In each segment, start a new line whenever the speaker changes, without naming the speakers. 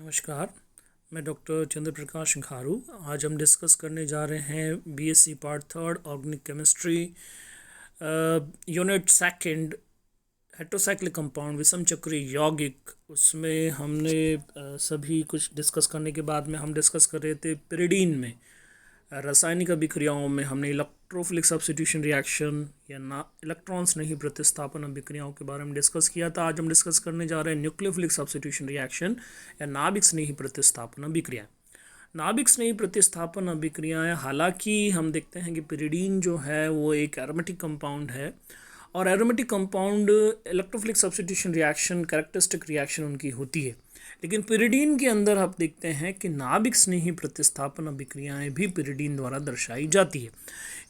नमस्कार, मैं डॉक्टर चंद्र प्रकाश घारू। आज हम डिस्कस करने जा रहे हैं BSc part third organic chemistry unit second heterocyclic compound विषम चक्रीय यौगिक। उसमें हमने सभी कुछ डिस्कस करने के बाद में हम डिस्कस कर रहे थे पिरिडीन में रासायनिक अभिक्रियाओं में हमने इलेक्ट्रोफिलिक सब्स्टिट्यूशन रिएक्शन या ना इलेक्ट्रॉन्स नहीं प्रतिस्थापन अभिक्रियाओं के बारे में डिस्कस किया था। आज हम डिस्कस करने जा रहे हैं न्यूक्लियोफिलिक सब्स्टिट्यूशन रिएक्शन या नाभिक स्नेही प्रतिस्थापन अभिक्रियाएं। नाभिक स्नेही प्रतिस्थापन अभिक्रियाएं, हालांकि हम देखते हैं कि पिरिडीन जो है वो एक एरोमेटिक कंपाउंड है और aromatic compound electrophilic substitution reaction characteristic reaction उनकी होती है, लेकिन पिरिडीन के अंदर आप देखते हैं कि नाभिक स्नेही प्रतिस्थापन अभिक्रियाएं भी पिरिडीन द्वारा दर्शाई जाती है।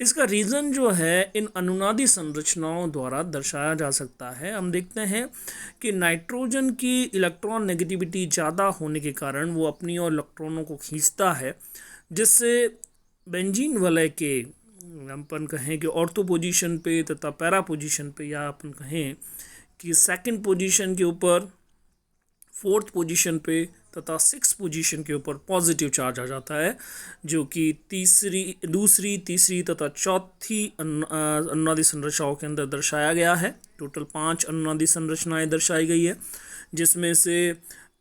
इसका रीज़न जो है इन अनुनादी संरचनाओं द्वारा दर्शाया जा सकता है। हम देखते हैं कि नाइट्रोजन की इलेक्ट्रॉन नेगेटिविटी ज़्यादा होने के कारण वो अपनी ओर इलेक्ट्रॉनों को खींचता है, जिससे बेंजीन वलय के अपन कहें कि ऑर्थो पोजीशन पे तथा पैरा पोजीशन पे, या अपन कहें कि सेकंड पोजीशन के ऊपर, फोर्थ पोजीशन पे तथा सिक्स पोजीशन के ऊपर पॉजिटिव चार्ज आ जाता है, जो कि दूसरी तीसरी तथा चौथी अनुनादी संरचनाओं के अंदर दर्शाया गया है। टोटल 5 अनुनादी संरचनाएं दर्शाई गई है, जिसमें से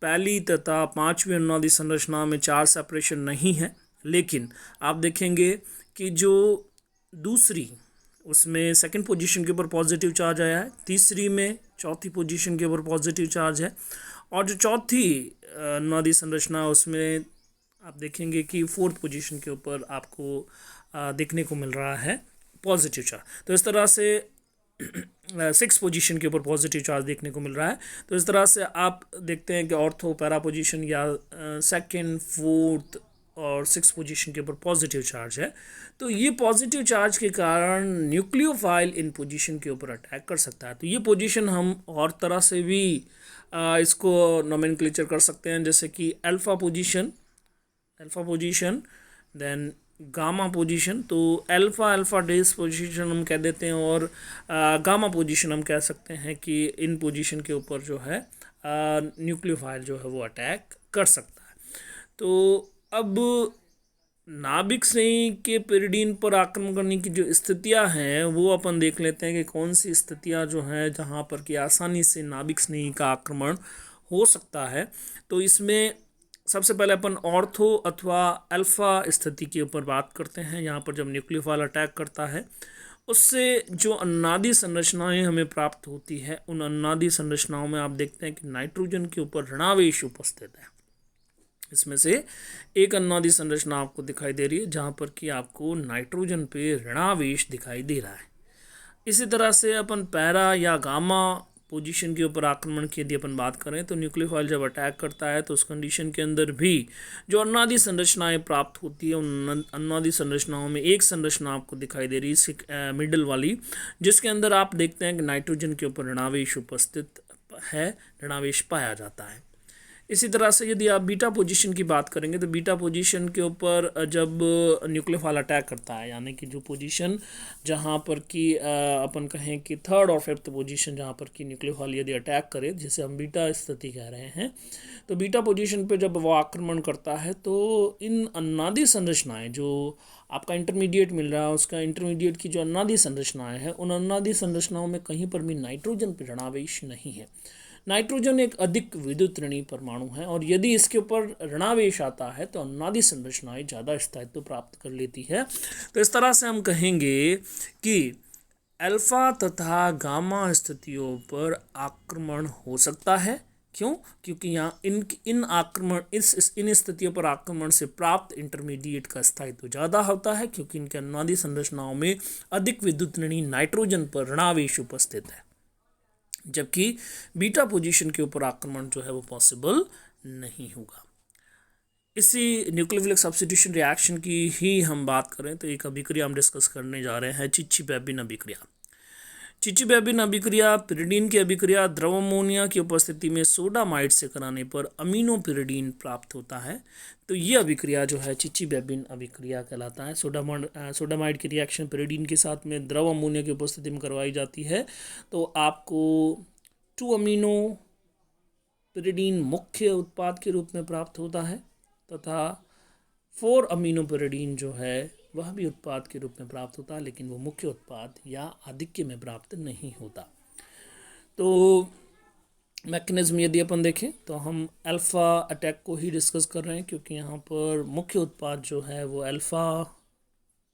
पहली तथा 5वीं अनुनादी संरचना में 4 सेपरेशन नहीं है, लेकिन आप देखेंगे कि जो दूसरी उसमें सेकंड पोजीशन के ऊपर पॉजिटिव चार्ज आया है, तीसरी में चौथी पोजीशन के ऊपर पॉजिटिव चार्ज है, और जो चौथी अनुनादी संरचना उसमें आप देखेंगे कि फोर्थ पोजीशन के ऊपर आपको देखने को मिल रहा है पॉजिटिव चार्ज। तो इस तरह से 6 पोजीशन के ऊपर पॉजिटिव चार्ज देखने को मिल रहा है। तो इस तरह से आप देखते हैं कि ऑर्थो पैरा पोजीशन या सेकंड फोर्थ और 6 पोजीशन के ऊपर पॉजिटिव चार्ज है। तो ये पॉजिटिव चार्ज के कारण न्यूक्लियोफाइल इन पोजीशन के ऊपर अटैक कर सकता है। तो ये पोजीशन हम और तरह से भी इसको नोमेनक्लेचर कर सकते हैं, जैसे कि alpha position, then gamma position. तो अल्फा डेस पोजीशन हम कह देते हैं, और गामा पोजीशन हम कह सकते हैं कि इन पोजीशन के ऊपर जो है न्यूक्लियोफाइल जो है वो अटैक कर सकता है। तो अब नाभिक स्नेही के पिरिडीन पर आक्रमण करने की जो स्थितियां हैं वो अपन देख लेते हैं कि कौन सी स्थितियां जो हैं जहां पर कि आसानी से नाभिक स्नेही का आक्रमण हो सकता है। तो इसमें सबसे पहले अपन ऑर्थो अथवा अल्फा स्थिति के ऊपर बात करते हैं। यहाँ पर जब न्यूक्लियोफाइल अटैक करता है, उससे जो अनुनादी संरचनाएं हमें प्राप्त होती है, उन अनुनादी संरचनाओं में आप देखते हैं कि नाइट्रोजन के ऊपर ऋणावेश उपस्थित है। इसमें से एक अनुनादी संरचना आपको दिखाई दे रही है जहाँ पर कि आपको नाइट्रोजन पे ऋणावेश दिखाई दे रहा है। इसी तरह से अपन पैरा या गामा पोजीशन के ऊपर आक्रमण की यदि अपन बात करें, तो न्यूक्लियोफाइल जब अटैक करता है तो उस कंडीशन के अंदर भी जो अनुनादी संरचनाएं प्राप्त होती है, उन अनुनादी संरचनाओं में एक संरचना आपको दिखाई दे रही है मिडल वाली, जिसके अंदर आप देखते हैं कि नाइट्रोजन के ऊपर ऋणावेश उपस्थित है, ऋणावेश पाया जाता है। इसी तरह से यदि आप बीटा पोजीशन की बात करेंगे, तो बीटा पोजीशन के ऊपर जब न्यूक्लियोफाइल अटैक करता है, यानी कि जो पोजीशन जहाँ पर कि अपन कहें कि थर्ड और फिफ्थ पोजीशन जहाँ पर कि न्यूक्लियोफाइल यदि अटैक करे, जिसे हम बीटा स्थिति कह रहे हैं, तो बीटा पोजीशन पे जब वो आक्रमण करता है तो इन अनुनादी संरचनाएँ जो आपका इंटरमीडिएट मिल रहा है, उसका इंटरमीडिएट की जो अनुनादी संरचनाएँ हैं, उन अनुनादी संरचनाओं में कहीं पर भी नाइट्रोजन पर ऋणावेश नहीं है। नाइट्रोजन एक अधिक विद्युत ऋणी परमाणु है, और यदि इसके ऊपर ऋणावेश आता है तो अनुनादी संरचनाएं ज़्यादा स्थायित्व प्राप्त कर लेती है। तो इस तरह से हम कहेंगे कि अल्फा तथा गामा स्थितियों पर आक्रमण हो सकता है। क्यों? क्योंकि यहाँ इन स्थितियों पर आक्रमण से प्राप्त इंटरमीडिएट का स्थायित्व ज़्यादा होता है, क्योंकि इनके अनुनादी संरचनाओं में अधिक विद्युत ऋणी नाइट्रोजन पर ऋणावेश उपस्थित है, जबकि बीटा पोजीशन के ऊपर आक्रमण जो है वो पॉसिबल नहीं होगा। इसी न्यूक्लियोफिलिक सब्स्टिट्यूशन रिएक्शन की ही हम बात करें तो एक अभिक्रिया हम डिस्कस करने जा रहे हैं, चिची-बेबिन अभिक्रिया। चिची-बेबिन अभिक्रिया पिरिडीन की अभिक्रिया द्रव अमोनिया की उपस्थिति में सोडामाइड से कराने पर अमीनो पिरिडीन प्राप्त होता है। तो ये अभिक्रिया जो है चिची-बेबिन अभिक्रिया कहलाता है। सोडामाइड की रिएक्शन पिरिडीन के साथ में द्रव अमोनिया की उपस्थिति में करवाई जाती है, तो आपको 2 अमीनो पिरिडीन मुख्य उत्पाद के रूप में प्राप्त होता है तथा 4 अमीनो पिरिडीन जो है वह भी उत्पाद के रूप में प्राप्त होता है, लेकिन वो मुख्य उत्पाद या आधिक्य में प्राप्त नहीं होता। तो मैकेनिज्म यदि अपन देखें तो हम अल्फ़ा अटैक को ही डिस्कस कर रहे हैं, क्योंकि यहाँ पर मुख्य उत्पाद जो है वो अल्फ़ा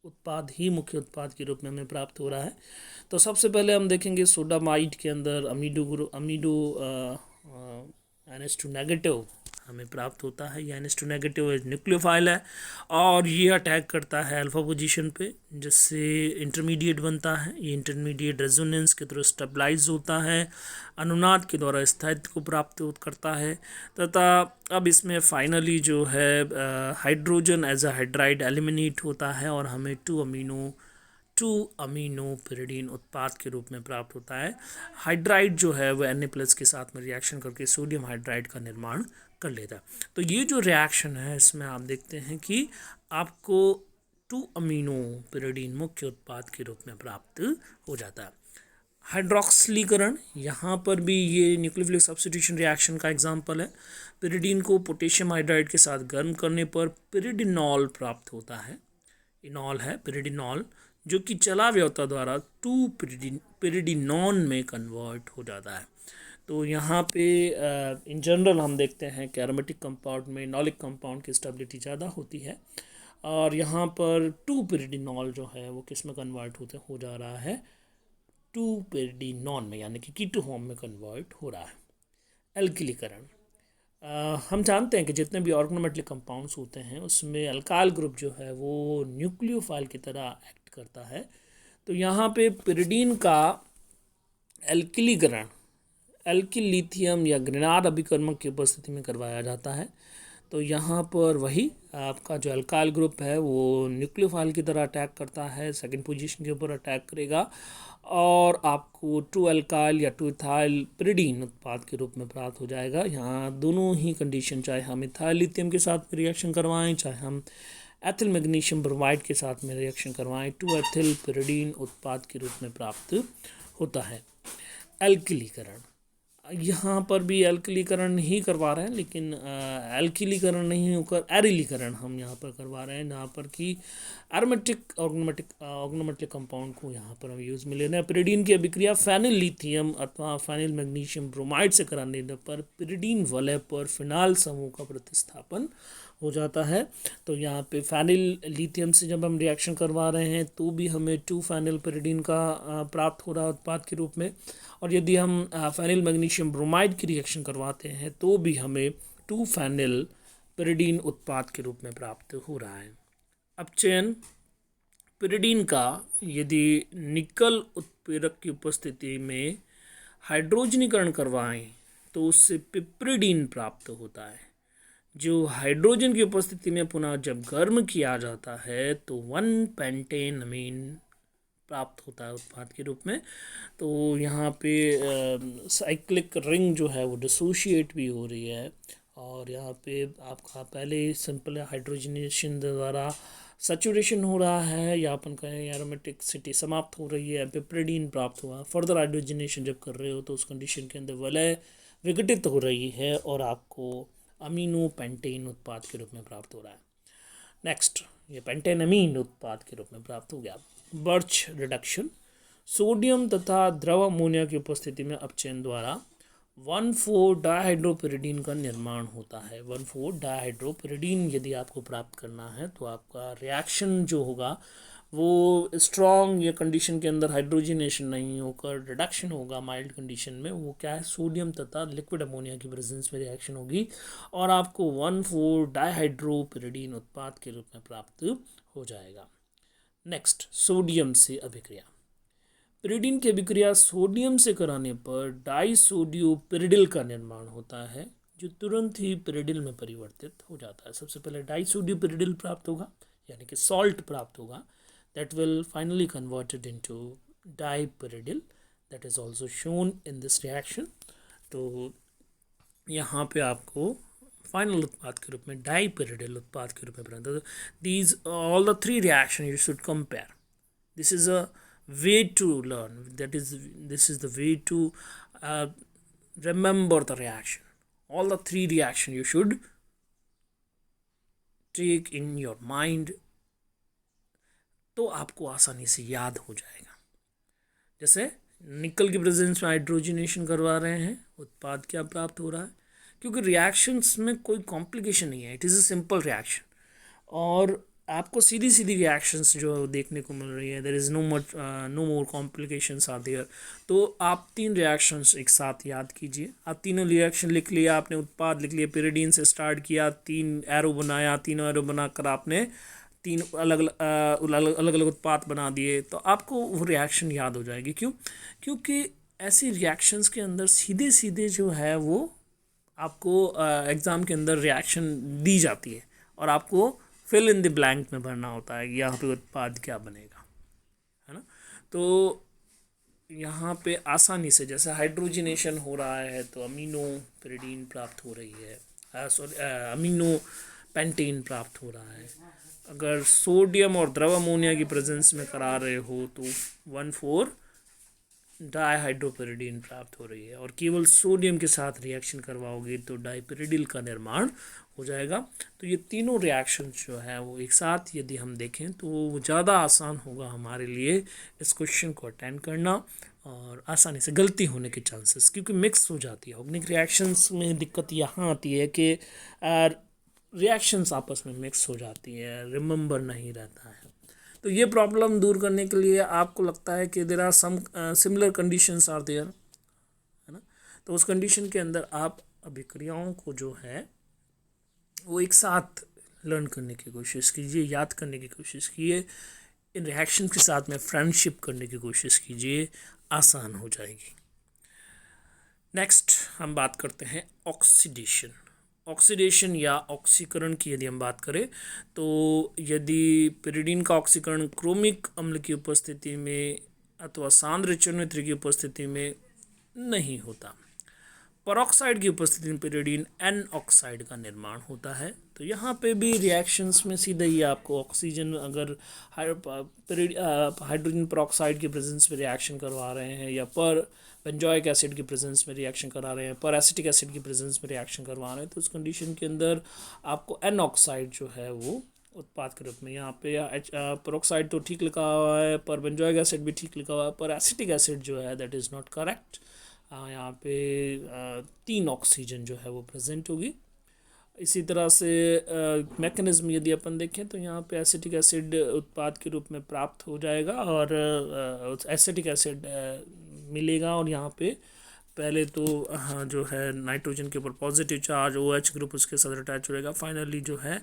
उत्पाद ही मुख्य उत्पाद के रूप में हमें प्राप्त हो रहा है। तो सबसे पहले हम देखेंगे सोडामाइड के अंदर अमीडो NH2 नेगेटिव हमें प्राप्त होता है। ये NH2 नेगेटिव न्यूक्लियोफाइल है और ये अटैक करता है अल्फा पोजीशन पे, जिससे इंटरमीडिएट बनता है। ये इंटरमीडिएट रेजोनेंस के थ्रू स्टेबलाइज होता है, अनुनाद के द्वारा स्थायित्व को प्राप्त पिरामिड करता है तथा अब इसमें फाइनली जो है hydrogen as a hydride eliminate होता है और हमें 2 अमीनो पिरिडीन उत्पाद के रूप में प्राप्त होता है। हाइड्राइड जो है वह Na+ के साथ में रिएक्शन करके सोडियम हाइड्राइड का निर्माण कर लेता है। तो ये जो रिएक्शन है इसमें आप देखते हैं कि आपको 2 अमीनो पिरिडीन मुख्य उत्पाद के रूप में प्राप्त हो जाता है। हाइड्रॉक्सिलीकरण, यहाँ पर भी ये न्यूक्लियोफिलिक सब्स्टिट्यूशन रिएक्शन का एग्जाम्पल है। पिरिडीन को पोटेशियम हाइड्राइड के साथ गर्म करने पर पिरिडिनॉल प्राप्त होता है। इनॉल है पिरिडिनॉल, जो कि चलाव्यवता द्वारा 2 पिरिडिनॉन में कन्वर्ट हो जाता है। तो यहाँ पे इन जनरल हम देखते हैं कि एरोमेटिक कंपाउंड में इनॉलिक कंपाउंड की स्टेबिलिटी ज़्यादा होती है और यहाँ पर 2 पिरिडिनॉल जो है वो किस में कन्वर्ट हो जा रहा है, 2 पिरिडिनॉन में, यानी कि कीटोन में कन्वर्ट हो रहा है। एल्किलीकरण, हम जानते हैं कि जितने भी ऑर्गेनोमेटिक कंपाउंड्स होते हैं उसमें अल्काइल ग्रुप जो है वो न्यूक्लियोफाइल की तरह एक्ट करता है। तो यहाँ पे पिरिडीन का एल्किलीकरण एल्किल लिथियम या ग्रेनाड अभिकर्मक की उपस्थिति में करवाया जाता है। तो यहाँ पर वही आपका जो अल्काइल ग्रुप है वो न्यूक्लियोफाइल की तरह अटैक करता है, सेकंड पोजीशन के ऊपर अटैक करेगा और आपको 2 अल्काइल या 2 इथाइल पिरिडीन उत्पाद के रूप में प्राप्त हो जाएगा। यहाँ दोनों ही कंडीशन, चाहे हम इथाइल लिथियम के साथ रिएक्शन करवाएं, चाहे हम एथिल मैग्नीशियम ब्रोमाइड के साथ में रिएक्शन करवाएं, 2 एथिल पिरिडीन उत्पाद के रूप में प्राप्त होता है। एल्किलीकरण, यहाँ पर भी एल्किलीकरण ही करवा रहे हैं, लेकिन एल्किलीकरण नहीं होकर एरिलीकरण हम यहाँ पर करवा रहे हैं, जहाँ पर कि एरोमेटिक ऑर्गेनोमेटिक कंपाउंड को यहाँ पर हम यूज़ में ले रहे हैं। पिरिडीन की अभिक्रिया फेनिल लिथियम अथवा फेनिल मैग्नीशियम ब्रोमाइड से कराने पर पिरिडीन वलय पर फिनाइल समूह का प्रतिस्थापन हो जाता है। तो यहाँ पे फेनिल लिथियम से जब हम रिएक्शन करवा रहे हैं तो भी हमें 2 फेनिल पिरिडीन का प्राप्त हो रहा है उत्पाद के रूप में, और यदि हम फेनिल मैग्नीशियम ब्रोमाइड की रिएक्शन करवाते हैं तो भी हमें 2 फेनिल पिरिडीन उत्पाद के रूप में प्राप्त हो रहा है। अपचयन, पिरिडीन का यदि निकल उत्प्रेरक की उपस्थिति में हाइड्रोजनीकरण करवाएं तो उससे पिप्रिडीन प्राप्त होता है। जो हाइड्रोजन की उपस्थिति में पुनः जब गर्म किया जाता है तो 1 पेंटेन अमीन प्राप्त होता है उत्पाद के रूप में। तो यहाँ पे साइक्लिक रिंग जो है वो डिसोशिएट भी हो रही है और यहाँ पे आपका पहले सिंपल हाइड्रोजनेशन द्वारा सैचुरेशन हो रहा है या अपन कहें एरोमेटिसिटी समाप्त हो रही है, पिप्रिडीन प्राप्त हुआ। फर्दर हाइड्रोजनेशन जब कर रहे हो तो उस कंडीशन के अंदर वलय विघटित हो रही है और आपको अमीनो पेंटेन उत्पाद के रूप में प्राप्त हो रहा है। नेक्स्ट, ये पेंटेन अमीन उत्पाद के रूप में प्राप्त हो गया। बर्च रिडक्शन, सोडियम तथा द्रव अमोनिया की उपस्थिति में अपचयन द्वारा 1,4 डाइहाइड्रोपिरिडीन का निर्माण होता है। 1,4 डाइहाइड्रोपिरिडीन यदि आपको प्राप्त करना है तो आपका रिएक्शन जो होगा वो स्ट्रॉन्ग या कंडीशन के अंदर हाइड्रोजनेशन नहीं होकर रिडक्शन होगा। माइल्ड कंडीशन में वो क्या है, सोडियम तथा लिक्विड अमोनिया की प्रेजेंस में रिएक्शन होगी और आपको 1,4 डाइहाइड्रोपिरिडीन उत्पाद के रूप में प्राप्त हो जाएगा। नेक्स्ट, सोडियम से अभिक्रिया। पिरिडीन की अभिक्रिया सोडियम से कराने पर डाइसोडियोपिरिडिल का निर्माण होता है, जो तुरंत ही पिरिडिल में परिवर्तित हो जाता है। सबसे पहले डाइसोडियोपिरिडिल प्राप्त होगा, यानी कि सॉल्ट प्राप्त होगा, that will finally converted into dipiridine, that is also shown in this reaction। तो यहाँ पे आपको फाइनल उत्पाद के रूप में डाइपिरिडिल उत्पाद के रूप में बनाता है। These all the 3 reaction you should compare. This is a way to learn, this is the way to remember the reaction। All the three reaction you should take in your mind, तो आपको आसानी से याद हो जाएगा। जैसे निकल के प्रेजेंस में हाइड्रोजनेशन करवा रहे हैं, उत्पाद क्या प्राप्त हो रहा है, क्योंकि रिएक्शंस में कोई कॉम्प्लिकेशन नहीं है, it is a simple reaction, और आपको सीधी सीधी रिएक्शंस जो देखने को मिल रही है, there is no more complications are there. तो आप तीन रिएक्शंस एक साथ याद कीजिए। आप तीनों रिएक्शन लिख लिया, आपने उत्पाद लिख लिया, पिरिडीन से स्टार्ट किया, तीन एरो बनाया, तीनों एरो बनाकर आपने तीन अलग अलग उत्पाद बना दिए, तो आपको वो रिएक्शन याद हो जाएगी। क्यों? क्योंकि ऐसी रिएक्शंस के अंदर सीधे सीधे जो है वो आपको एग्ज़ाम के अंदर रिएक्शन दी जाती है, और आपको फिल इन द ब्लैंक में भरना होता है यहाँ पे उत्पाद क्या बनेगा, है ना। तो यहाँ पे आसानी से, जैसे हाइड्रोजनेशन हो रहा है तो अमीनो पिरिडीन प्राप्त हो रही है, सॉरी अमीनो पेंटेन प्राप्त हो रहा है। अगर सोडियम और द्रव अमोनिया की प्रेजेंस में करा रहे हो तो 1,4 डाईहाइड्रोपिरिडीन प्राप्त हो रही है, और केवल सोडियम के साथ रिएक्शन करवाओगे तो डाईपिरिडिल का निर्माण हो जाएगा। तो ये तीनों रिएक्शन जो है वो एक साथ यदि हम देखें तो वो ज़्यादा आसान होगा हमारे लिए इस क्वेश्चन को अटेंड करना, और आसानी से गलती होने के चांसेस, क्योंकि मिक्स हो जाती है ऑर्गेनिक रिएक्शंस में। दिक्कत यहाँ आती है कि रिएक्शंस आपस में मिक्स हो जाती है, रिमेंबर नहीं रहता है। तो ये प्रॉब्लम दूर करने के लिए आपको लगता है कि there are some similar conditions are there, है ना, तो उस कंडीशन के अंदर आप अभिक्रियाओं को जो है वो एक साथ लर्न करने की कोशिश कीजिए, याद करने की कोशिश कीजिए, इन रिएक्शन के साथ में फ्रेंडशिप करने की कोशिश कीजिए, आसान हो जाएगी। नेक्स्ट हम बात करते हैं ऑक्सीडेशन। ऑक्सीडेशन या ऑक्सीकरण की यदि हम बात करें तो यदि पिरिडीन का ऑक्सीकरण क्रोमिक अम्ल की उपस्थिति में अथवा सांद्र चूर्णित्र की उपस्थिति में नहीं होता, परऑक्साइड की उपस्थिति में पिरिडीन एन ऑक्साइड का निर्माण होता है। तो यहाँ पे भी रिएक्शंस में सीधे ही आपको ऑक्सीजन, अगर हाइड्रोजन परऑक्साइड की प्रेजेंस में रिएक्शन करवा रहे हैं, या पर बेंजोइक एसिड की प्रेजेंस में रिएक्शन करा रहे हैं, पर एसिटिक एसिड की प्रेजेंस में रिएक्शन करवा रहे हैं, तो उस कंडीशन के अंदर आपको एन ऑक्साइड जो है वो उत्पाद के रूप में, यहाँ पे परऑक्साइड तो ठीक लिखा हुआ है, पर बेंजोइक एसिड भी ठीक लिखा हुआ है, पर एसिटिक एसिड जो है दैट इज़ नॉट करेक्ट। यहाँ पे 3 ऑक्सीजन जो है वो प्रेजेंट होगी। इसी तरह से मैकेनिज्म यदि अपन देखें तो यहाँ पे एसिटिक एसिड उत्पाद के रूप में प्राप्त हो जाएगा, और एसिटिक एसिड मिलेगा, और यहाँ पे पहले तो हाँ जो है नाइट्रोजन के ऊपर पॉजिटिव चार्ज OH ग्रुप उसके साथ अटैच हो जाएगा, फाइनली जो है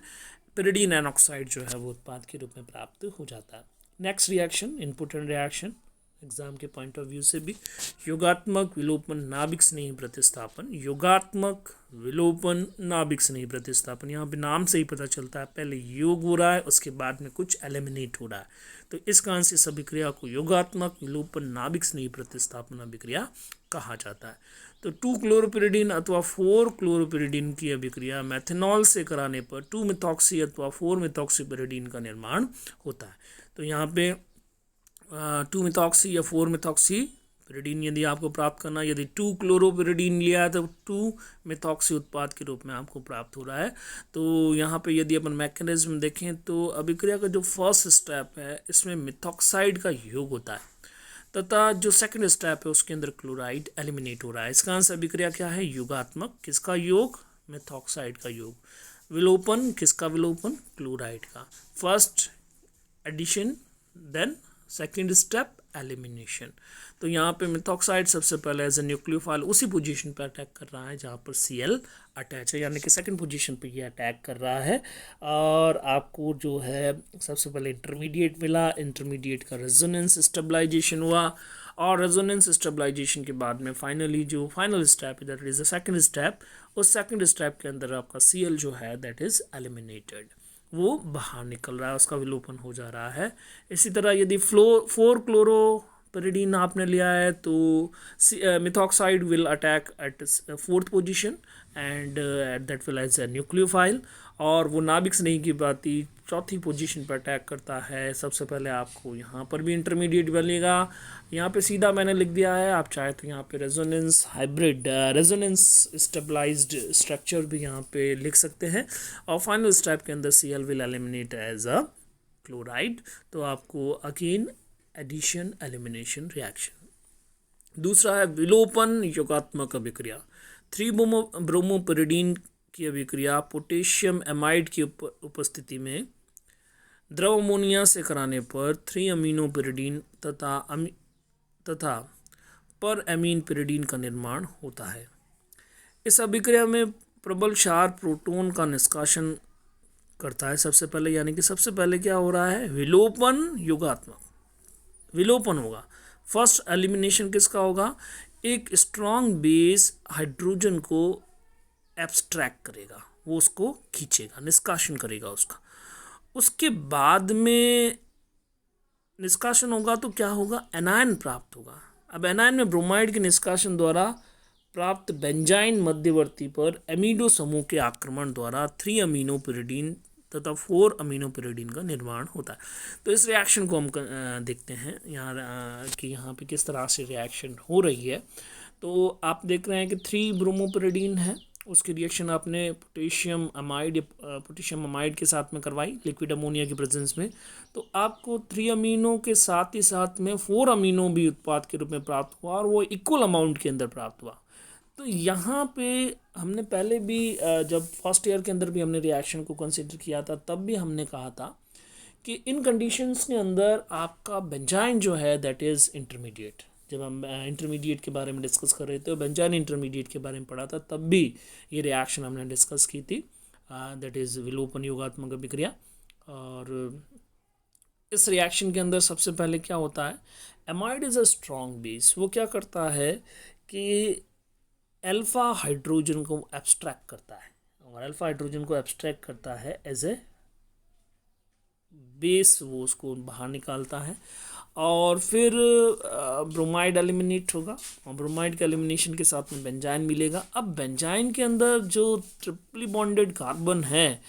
पिरिडीन एन ऑक्साइड जो है वो उत्पाद के रूप में प्राप्त हो जाता है। Next reaction, input and reaction, exam के पॉइंट ऑफ व्यू से भी, योगात्मक विलोपन नाभिक स्नेही प्रतिस्थापन। योगात्मक विलोपन नाभिक स्नेही प्रतिस्थापन, यहाँ पे नाम से ही पता चलता है पहले योग हो रहा है, उसके बाद में कुछ एलिमिनेट हो रहा है, तो इस कारण से इस अभिक्रिया को योगात्मक विलोपन नाभिक स्नेही प्रतिस्थापन अभिक्रिया कहा जाता है। तो 2 क्लोरोपिरिडीन अथवा 4 क्लोरोपिरिडीन की अभिक्रिया मेथनॉल से कराने पर 2 मिथॉक्सी अथवा 4 मिथॉक्सीपिरिडीन का निर्माण होता है। तो यहाँ पे 2 मिथॉक्सी या 4 मिथॉक्सी पिरिडीन यदि आपको प्राप्त करना, यदि 2 क्लोरोपिरिडीन लिया है तो 2 मिथॉक्सी उत्पाद के रूप में आपको प्राप्त हो रहा है। तो यहाँ पे यदि अपन मैकेनिज्म देखें तो अभिक्रिया का जो फर्स्ट स्टेप है इसमें मिथॉक्साइड का योग होता है, तथा जो सेकंड स्टेप है उसके अंदर क्लोराइड एलिमिनेट हो रहा है। इसका आंसर अभिक्रिया क्या है? योगात्मक, किसका योग? मिथॉक्साइड का योग। विलोपन, किसका विलोपन? क्लोराइड का। First addition, then second step elimination. तो यहाँ पे मिथॉक्साइड सबसे पहले एज ए न्यूक्लियोफाइल उसी पोजीशन पर अटैक कर रहा है जहाँ पर Cl अटैच है, यानी कि सेकंड पोजीशन पे ये अटैक कर रहा है, और आपको जो है सबसे पहले इंटरमीडिएट मिला, इंटरमीडिएट का रेजोनेंस स्टेबलाइजेशन हुआ, और रेजोनेंस स्टेबलाइजेशन के बाद में फाइनली जो फाइनल स्टेप है that is the second step, उस सेकंड स्टेप के अंदर आपका Cl जो है दैट इज़ एलिमिनेटेड, वो बाहर निकल रहा है, उसका विलोपन हो जा रहा है। इसी तरह यदि 4 क्लोरोपिरिडीन आपने लिया है तो methoxide will attack at 4th position, and that will as a nucleophile. और वो नाभिक स्नेही की बाती चौथी पोजीशन पर अटैक करता है। सबसे पहले आपको यहाँ पर भी इंटरमीडिएट बनेगा, यहाँ पे सीधा मैंने लिख दिया है, आप चाहे तो यहाँ पे resonance hybrid resonance stabilised structure भी यहाँ पे लिख सकते हैं। और फाइनल स्टेप के अंदर Cl will eliminate as a chloride. तो आपको अगेन एडिशन एलिमिनेशन रिएक्शन। दूसरा है विलोपन योगात्मक अभिक्रिया। 3-ब्रोमोपिरिडीन की अभिक्रिया पोटेशियम एमाइड की उपस्थिति में द्रव अमोनिया से कराने पर 3-अमीनोपिरिडीन तथा पर एमीन पिरिडीन का निर्माण होता है। इस अभिक्रिया में प्रबल क्षार प्रोटॉन का निष्कासन करता है सबसे पहले, यानी कि सबसे पहले क्या हो रहा है, विलोपन योगात्मक विलोपन होगा। फर्स्ट एलिमिनेशन किसका होगा, एक स्ट्रॉन्ग बेस हाइड्रोजन को एब्स्ट्रैक्ट करेगा, वो उसको खींचेगा, निष्कासन करेगा उसका। उसके बाद में निष्कासन होगा तो क्या होगा, एनायन प्राप्त होगा। अब एनायन में ब्रोमाइड के निष्कासन द्वारा प्राप्त बेंजाइन मध्यवर्ती पर एमिडो समूह के आक्रमण द्वारा 3-अमीनोपिरिडीन तथा 4-अमीनोपिरिडीन का निर्माण होता है। तो इस रिएक्शन को हम देखते हैं यहाँ कि यहाँ पे किस तरह से रिएक्शन हो रही है। तो आप देख रहे हैं कि 3-ब्रोमोपिरिडीन है, उसकी रिएक्शन आपने पोटेशियम अमाइड के साथ में करवाई लिक्विड अमोनिया की प्रेजेंस में। तो आपको 3 अमीनो के साथ ही साथ में 4 अमीनो भी उत्पाद के रूप में प्राप्त हुआ, और वो इक्वल अमाउंट के अंदर प्राप्त हुआ। तो यहाँ पे हमने पहले भी जब फर्स्ट ईयर के अंदर भी हमने रिएक्शन को कंसिडर किया था, तब भी हमने कहा था कि इन कंडीशंस के अंदर आपका बेंजाइन जो है दैट इज़ इंटरमीडिएट। जब हम इंटरमीडिएट के बारे में डिस्कस कर रहे थे, बेंजाइन इंटरमीडिएट के बारे में पढ़ा था, तब भी ये रिएक्शन हमने डिस्कस की थी, दैट इज़ विलोपन योगात्मक अभिक्रिया। और इस रिएक्शन के अंदर सबसे पहले क्या होता है, amide is a strong base. वो क्या करता है कि अल्फा हाइड्रोजन को एब्स्ट्रैक्ट करता है, और अल्फा हाइड्रोजन को एब्स्ट्रैक्ट करता है एज ए बेस, वो उसको बाहर निकालता है। और फिर ब्रोमाइड एलिमिनेट होगा, और ब्रोमाइड के एलिमिनेशन के साथ में बेंजाइन मिलेगा। अब बेंजाइन के अंदर जो ट्रिपली बॉन्डेड कार्बन है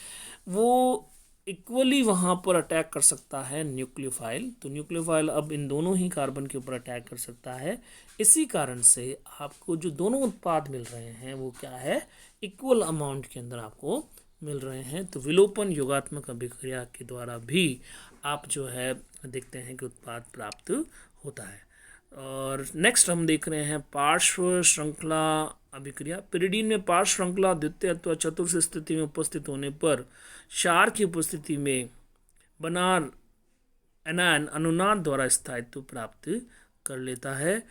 वो इक्वली वहाँ पर अटैक कर सकता है न्यूक्लियोफाइल। तो न्यूक्लियोफाइल अब इन दोनों ही कार्बन के ऊपर अटैक कर सकता है। इसी कारण से आपको जो दोनों उत्पाद मिल रहे हैं वो क्या है, इक्वल अमाउंट के अंदर आपको मिल रहे हैं। तो विलोपन योगात्मक अभिक्रिया के द्वारा भी आप जो है देखते हैं कि उत्पाद प्राप्त होता है। और नेक्स्ट हम देख रहे हैं पार्श्व श्रृंखला अभिक्रिया। पिरिडीन में पार्श्व श्रृंखला द्वितीय अथवा चतुर्थ स्थिति में उपस्थित होने पर क्षार की उपस्थिति में बनार एनायन अनुनाद द्वारा स्थायित्व प्राप्त कर लेता है।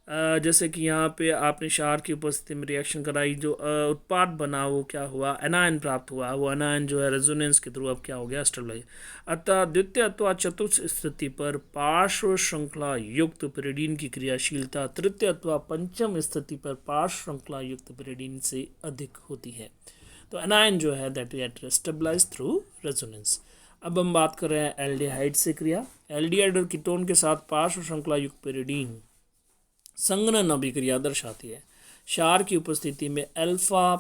जैसे कि यहाँ पे आपने क्षार की उपस्थिति में रिएक्शन कराई, जो उत्पाद बना वो क्या हुआ, एनायन प्राप्त हुआ। वो एनायन जो है रेजोनेंस के थ्रू अब क्या हो गया, स्टेबलाइज। अतः द्वितीय अथवा चतुर्थ स्थिति पर पार्श्व श्रृंखला युक्त पिरिडीन की क्रियाशीलता तृतीय अथवा पंचम स्थिति पर पार्श्व श्रृंखला युक्त पिरिडीन से अधिक होती है। तो एनायन जो है that is stabilise through resonance. अब हम बात कर रहे हैं एल्डिहाइड से क्रिया। एल्डिहाइड और कीटोन के साथ पार्श्व श्रृंखला युक्त पिरिडीन संघनन अभिक्रिया दर्शाती है। क्षार की उपस्थिति में अल्फा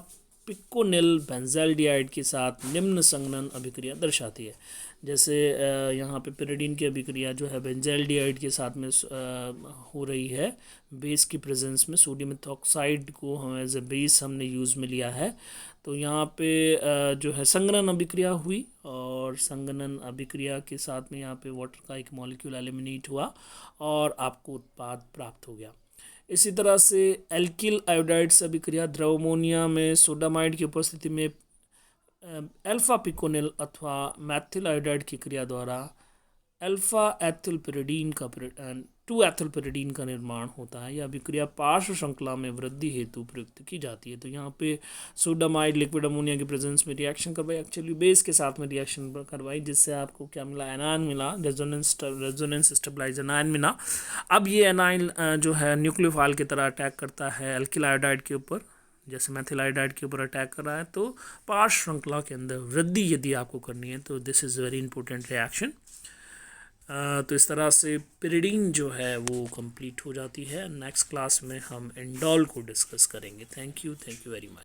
पिकोनिल बेंजाल्डिहाइड के साथ निम्न संघनन अभिक्रिया दर्शाती है। जैसे यहाँ पे पिरिडीन की अभिक्रिया जो है बेंजाल्डिहाइड के साथ में हो रही है, बेस की प्रेजेंस में सोडियम मेथॉक्साइड को हम एज ए बेस हमने यूज़ में लिया है। तो यहाँ पे जो है संघनन अभिक्रिया हुई, और संघनन अभिक्रिया के साथ में यहाँ पे वाटर का एक मॉलिक्यूल एलिमिनेट हुआ और आपको उत्पाद प्राप्त हो गया। इसी तरह से एल्किल आयोडाइड से अभिक्रिया द्रव अमोनिया में सोडामाइड की उपस्थिति में अल्फा पिकोनिल अथवा मैथिल आयोडाइड की क्रिया द्वारा अल्फा एथिल पिरिडीन का 2-एथिल पिरिडीन का निर्माण होता है। यह अभिक्रिया पार्श्व श्रृंखला में वृद्धि हेतु प्रयुक्त की जाती है। तो यहाँ पे सोडामाइड लिक्विड अमोनिया की प्रेजेंस में रिएक्शन करवाई, एक्चुअली बेस के साथ में रिएक्शन करवाई, जिससे आपको क्या मिला, एनायन मिला, रेजोनेंस स्टेबलाइज एनायन मिला। अब ये एनायन जो है न्यूक्लियोफाइल की तरह अटैक करता है एल्किल आयोडाइड के ऊपर, जैसे मैथिल आयोडाइड के ऊपर अटैक कर रहा है। तो पार्श्व श्रृंखला के अंदर वृद्धि यदि आपको करनी है तो this is very important reaction. तो इस तरह से पिरिडीन जो है वो कंप्लीट हो जाती है। नेक्स्ट क्लास में हम इंडोल को डिस्कस करेंगे। Thank you very much.